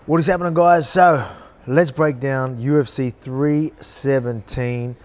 What is happening, guys? So let's break down UFC 317.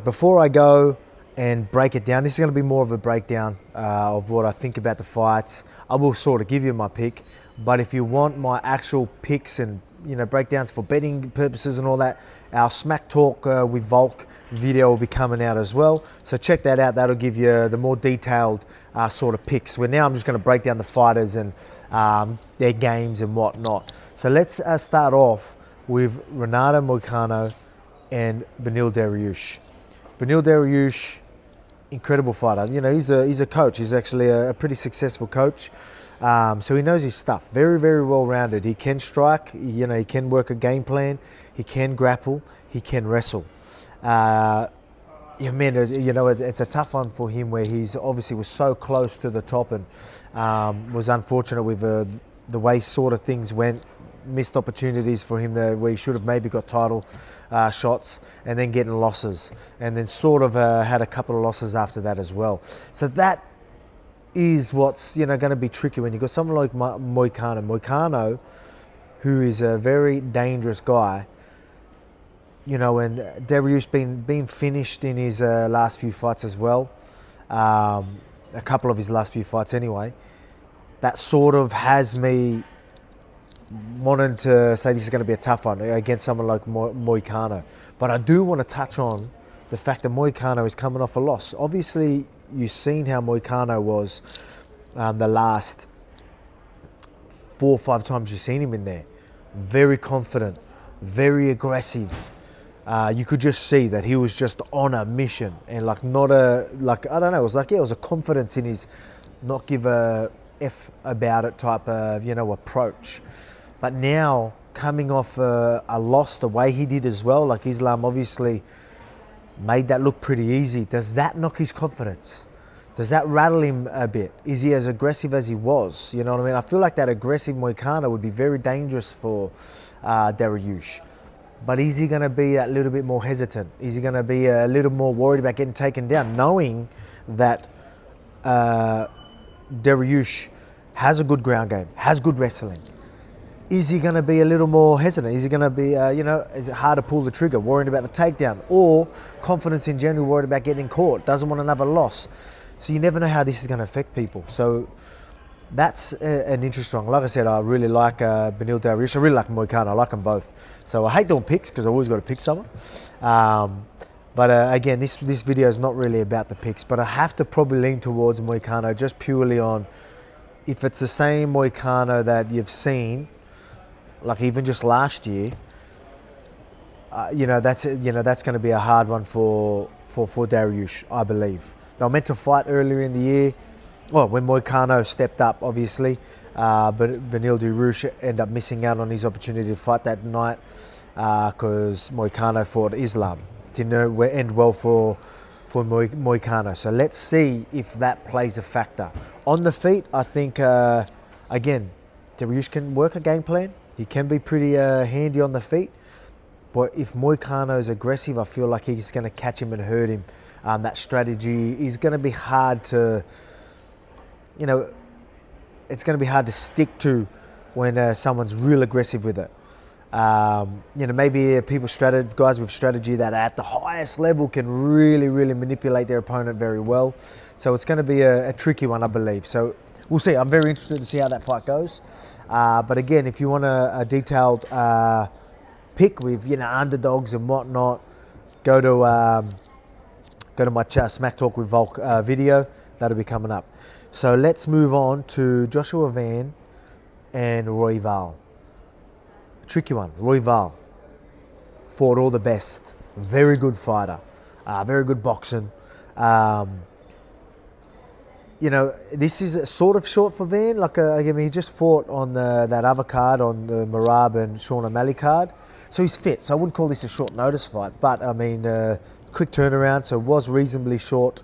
Before I go and break it down, this is going to be more of a breakdown of what I think about the fights. I will sort of give you my pick, but if you want my actual picks and breakdowns for betting purposes and all that, our Smack Talk with Volk video will be coming out as well. So check that out. That'll give you the more detailed sort of picks. Where now I'm just going to break down the fighters and their games and whatnot. So let's start off with Renato Moicano and Beneil Dariush. Beneil Dariush, incredible fighter. He's a coach. He's actually a pretty successful coach. So he knows his stuff. Very, very well-rounded. He can strike. He can work a game plan. He can grapple. He can wrestle. It's a tough one for him where he's obviously was so close to the top and was unfortunate with the way sort of things went. Missed opportunities for him there where he should have maybe got title shots and then getting losses. And then sort of had a couple of losses after that as well. So that is what's going to be tricky when you've got someone like Moicano, who is a very dangerous guy. And Dariush been finished in his last few fights as well. A couple of his last few fights anyway. That sort of has me wanting to say this is going to be a tough one against someone like Moicano. But I do want to touch on the fact that Moicano is coming off a loss. Obviously, you've seen how Moicano was the last 4 or 5 times you've seen him in there. Very confident, very aggressive. You could just see that he was just on a mission and it was a confidence in his not give a F about it type of, approach. But now coming off a loss the way he did as well, like Islam obviously made that look pretty easy. Does that knock his confidence? Does that rattle him a bit? Is he as aggressive as he was? You know what I mean? I feel like that aggressive Moicano would be very dangerous for Dariush. But is he going to be a little bit more hesitant? Is he going to be a little more worried about getting taken down, knowing that Dariush has a good ground game, has good wrestling? Is he going to be a little more hesitant? Is he going to be, is it hard to pull the trigger, worrying about the takedown? Or confidence in general, worried about getting caught, doesn't want another loss? So you never know how this is going to affect people. So that's an interesting one. Like I said, I really like Beneil Dariush. I really like Moicano. I like them both. So I hate doing picks because I always got to pick someone. But again, this video is not really about the picks. But I have to probably lean towards Moicano just purely on if it's the same Moicano that you've seen, like even just last year. That's going to be a hard one for Dariush, I believe. They were meant to fight earlier in the year. Well, when Moicano stepped up, obviously, but Beneil Dariush ended up missing out on his opportunity to fight that night because Moicano fought Islam. Didn't end well for Moicano. So let's see if that plays a factor. On the feet, I think, again, Dariush can work a game plan. He can be pretty handy on the feet. But if Moicano is aggressive, I feel like he's going to catch him and hurt him. That strategy is going to be hard to... it's going to be hard to stick to when someone's real aggressive with it. Maybe guys with strategy that at the highest level can really, really manipulate their opponent very well. So it's going to be a tricky one, I believe. So we'll see. I'm very interested to see how that fight goes. But again, if you want a detailed pick with underdogs and whatnot, go to my Smack Talk with Volk video. That'll be coming up. So let's move on to Joshua Van and Royval. Tricky one. Royval fought all the best. Very good fighter. Very good boxing. This is sort of short for Van. He just fought on that other card, on the Marab and Sean O'Malley card. So he's fit. So I wouldn't call this a short notice fight. But, quick turnaround. So it was reasonably short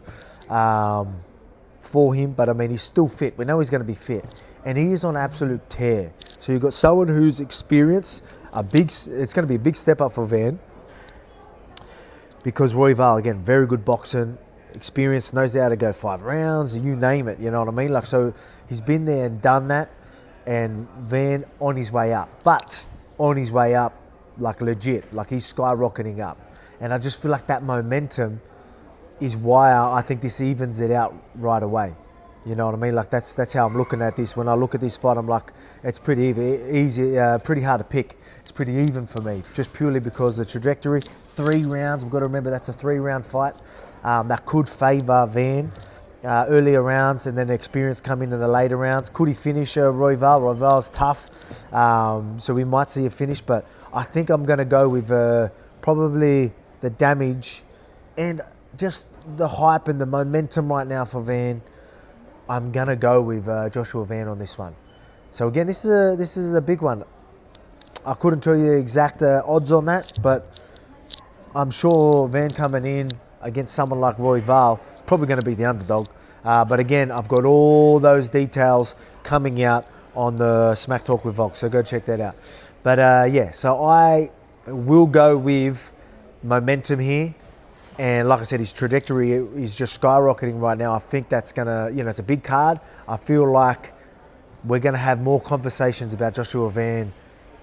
for him. But, he's still fit. We know he's going to be fit. And he is on absolute tear. So you've got someone who's experienced. It's going to be a big step up for Van. Because Royval, again, very good boxing. Experience, knows how to go 5 rounds, you name it, you know what I mean? So he's been there and done that. and Van on his way up. But on his way up, like legit, like he's skyrocketing up. And I just feel like that momentum is why I think this evens it out right away. You know what I mean? Like that's how I'm looking at this. When I look at this fight, I'm like, it's pretty easy, pretty hard to pick. It's pretty even for me, just purely because the trajectory, 3 rounds. We've got to remember that's a 3-round fight. That could favour Van. Earlier rounds, and then experience come in the later rounds. Could he finish Royval? Royval's tough, so we might see a finish, but I think I'm going to go with probably the damage and just the hype and the momentum right now for Van. I'm going to go with Joshua Van on this one. So again, this is a big one. I couldn't tell you the exact odds on that, but I'm sure Van coming in against someone like Royval, probably going to be the underdog. But again, I've got all those details coming out on the Smack Talk with Volk, so go check that out. But yeah, so I will go with momentum here. And like I said, his trajectory is just skyrocketing right now. I think that's going to, it's a big card. I feel like we're going to have more conversations about Joshua Van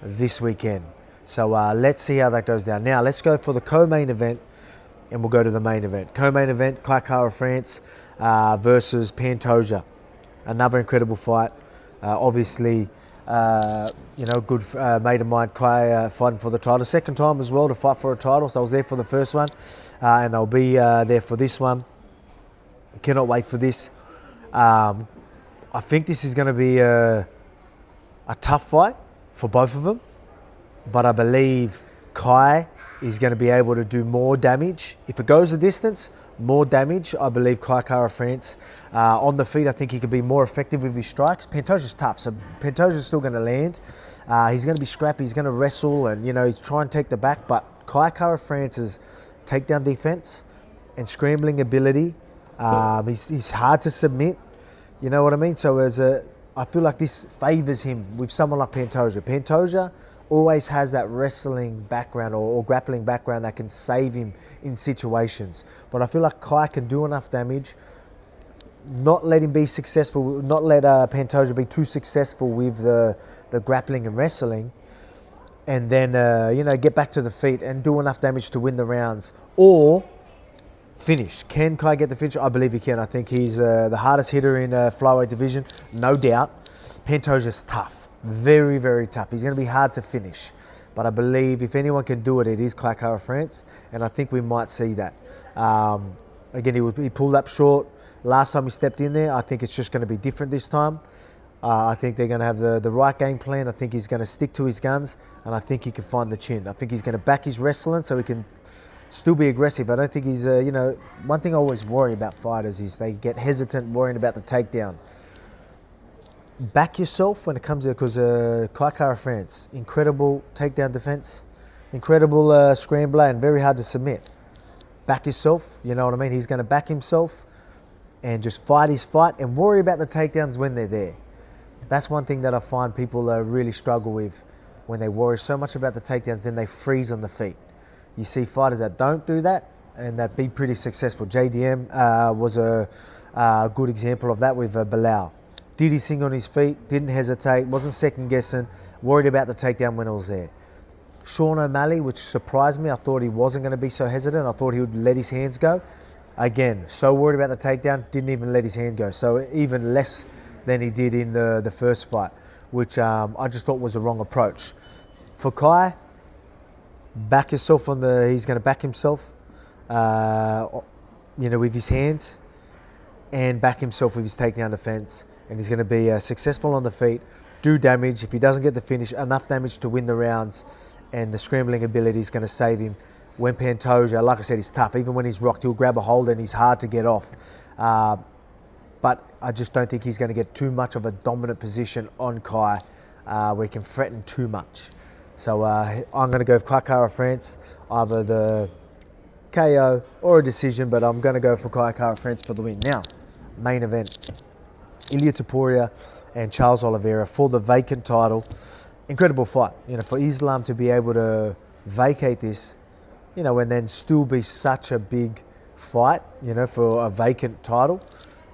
this weekend. So let's see how that goes down. Now, let's go for the co-main event. And we'll go to the main event. Co-main event, Kai Kara-France versus Pantoja. Another incredible fight. Obviously, good mate of mine, Kai, fighting for the title. Second time as well to fight for a title. So I was there for the first one. And I'll be there for this one. Cannot wait for this. I think this is going to be a tough fight for both of them. But I believe Kai is going to be able to do more damage. If it goes the distance, more damage. I believe Kai Kara-France. On the feet, I think he could be more effective with his strikes. Pantoja's tough, so Pantoja's still going to land. He's going to be scrappy, he's going to wrestle, and he's try and take the back, but Kai Kara-France's takedown defense and scrambling ability, he's hard to submit. You know what I mean? So I feel like this favors him with someone like Pantoja. Pantoja always has that wrestling background or grappling background that can save him in situations. But I feel like Kai can do enough damage, not let him be successful, not let Pantoja be too successful with the grappling and wrestling, and then, get back to the feet and do enough damage to win the rounds or finish. Can Kai get the finish? I believe he can. I think he's the hardest hitter in flyweight division, no doubt. Pantoja's tough. Very, very tough. He's going to be hard to finish. But I believe if anyone can do it, it is Kai Kara-France. And I think we might see that. Again, he pulled up short last time he stepped in there. I think it's just going to be different this time. I think they're going to have the right game plan. I think he's going to stick to his guns. And I think he can find the chin. I think he's going to back his wrestling so he can still be aggressive. I don't think he's, one thing I always worry about fighters is they get hesitant worrying about the takedown. Back yourself when it comes to, because Kai Kara-France, incredible takedown defense, incredible scrambler, and very hard to submit. Back yourself, you know what I mean? He's going to back himself and just fight his fight and worry about the takedowns when they're there. That's one thing that I find people really struggle with. When they worry so much about the takedowns, then they freeze on the feet. You see fighters that don't do that and that be pretty successful. JDM was a good example of that with Beneil. Did his thing on his feet, didn't hesitate, wasn't second guessing, worried about the takedown when it was there. Sean O'Malley, which surprised me, I thought he wasn't going to be so hesitant. I thought he would let his hands go. Again, so worried about the takedown, didn't even let his hand go. So even less than he did in the first fight, which I just thought was the wrong approach. For Kai, back yourself he's going to back himself, with his hands, and back himself with his takedown defense. And he's going to be successful on the feet, do damage. If he doesn't get the finish, enough damage to win the rounds, and the scrambling ability is going to save him. When Pantoja, like I said, he's tough. Even when he's rocked, he'll grab a hold and he's hard to get off. But I just don't think he's going to get too much of a dominant position on Kai where he can threaten too much. So I'm going to go with Kai Kara-France, either the KO or a decision, but I'm going to go for Kai Kara-France for the win. Now, main event. Ilia Topuria and Charles Oliveira for the vacant title. Incredible fight, for Islam to be able to vacate this, and then still be such a big fight, for a vacant title.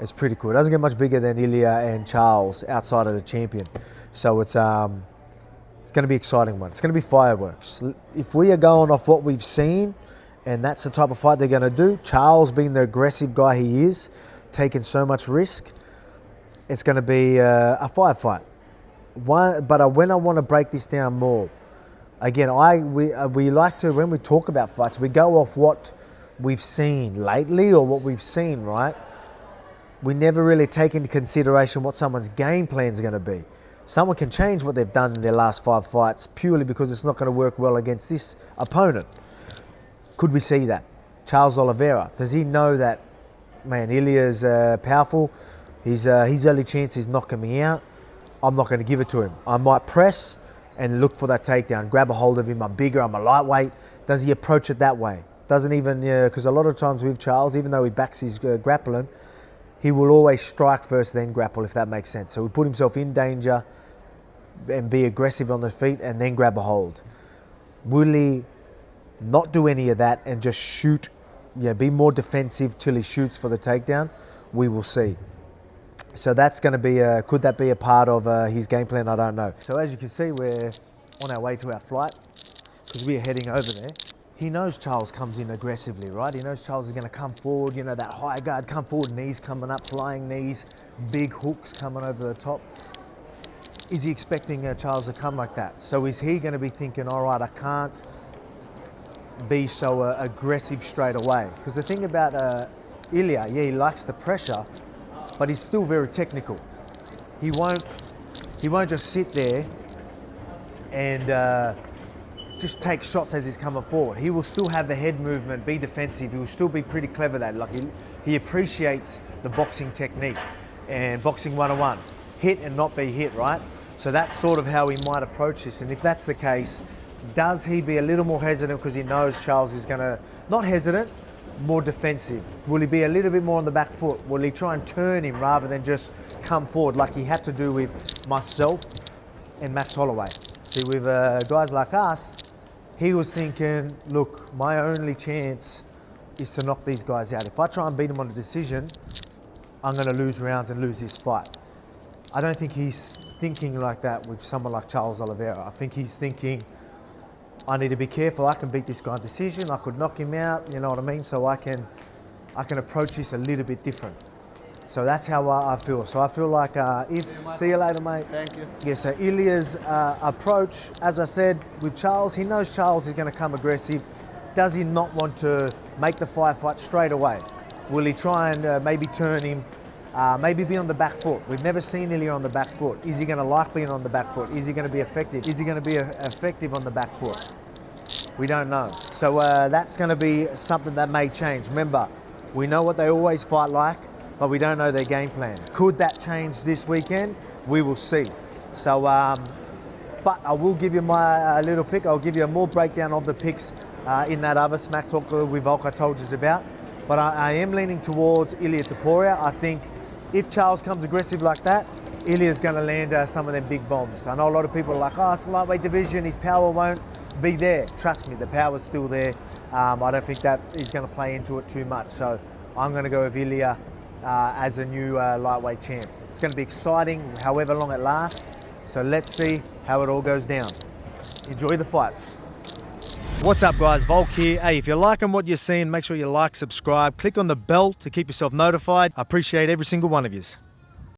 It's pretty cool. It doesn't get much bigger than Ilia and Charles outside of the champion. So it's going to be an exciting one. It's going to be fireworks. If we are going off what we've seen, and that's the type of fight they're going to do, Charles being the aggressive guy he is, taking so much risk, it's going to be a firefight. But when I want to break this down more, again, we like to, when we talk about fights, we go off what we've seen lately or what we've seen, right? We never really take into consideration what someone's game plan is going to be. Someone can change what they've done in their last 5 fights purely because it's not going to work well against this opponent. Could we see that? Charles Oliveira, does he know that, man, Ilia's powerful, his early chance is knocking me out, I'm not going to give it to him. I might press and look for that takedown, grab a hold of him, I'm bigger, I'm a lightweight. Does he approach it that way? Doesn't even, because a lot of times with Charles, even though he backs his grappling, he will always strike first, then grapple, if that makes sense. So he put himself in danger and be aggressive on the feet and then grab a hold. Will he not do any of that and just shoot, be more defensive till he shoots for the takedown? We will see. So that's going to be, could that be a part of his game plan? I don't know. So as you can see, we're on our way to our flight because we are heading over there. He knows Charles comes in aggressively, right? He knows Charles is going to come forward, that high guard, come forward, knees coming up, flying knees, big hooks coming over the top. Is he expecting Charles to come like that? So is he going to be thinking, all right, I can't be so aggressive straight away? Because the thing about Ilia, he likes the pressure, but he's still very technical. He won't just sit there and just take shots as he's coming forward. He will still have the head movement, be defensive. He will still be pretty clever at that. Like he appreciates the boxing technique and boxing 101. Hit and not be hit, right? So that's sort of how he might approach this. And if that's the case, does he be a little more hesitant because he knows Charles is going to, not hesitant, more defensive? Will he be a little bit more on the back foot? Will he try and turn him rather than just come forward like he had to do with myself and Max Holloway? See, with guys like us, he was thinking, look, my only chance is to knock these guys out. If I try and beat them on a decision, I'm going to lose rounds and lose this fight. I don't think he's thinking like that with someone like Charles Oliveira. I think he's thinking, I need to be careful. I can beat this guy on decision. I could knock him out, you know what I mean? So I can approach this a little bit different. So that's how I feel. So I feel like see you later, mate. Thank you. Yeah, so Ilia's approach, as I said, with Charles, he knows Charles is going to come aggressive. Does he not want to make the fight straight away? Will he try and maybe turn him, maybe be on the back foot? We've never seen Ilia on the back foot. Is he going to like being on the back foot? Is he going to be effective? Is he going to be effective on the back foot? We don't know. So that's going to be something that may change. Remember, we know what they always fight like, but we don't know their game plan. Could that change this weekend? We will see. So, but I will give you my little pick. I'll give you a more breakdown of the picks in that other Smack Talk with Volk I told you about. But I am leaning towards Ilia Topuria. I think if Charles comes aggressive like that, Ilia's going to land some of them big bombs. I know a lot of people are like, oh, it's a lightweight division, his power won't be there. Trust me, the power's still there. I don't think that is going to play into it too much. So I'm going to go with Ilia as a new lightweight champ. It's going to be exciting, however long it lasts. So let's see how it all goes down. Enjoy the fights. What's up, guys? Volk here. Hey, if you're liking what you're seeing, make sure you like, subscribe, click on the bell to keep yourself notified. I appreciate every single one of you.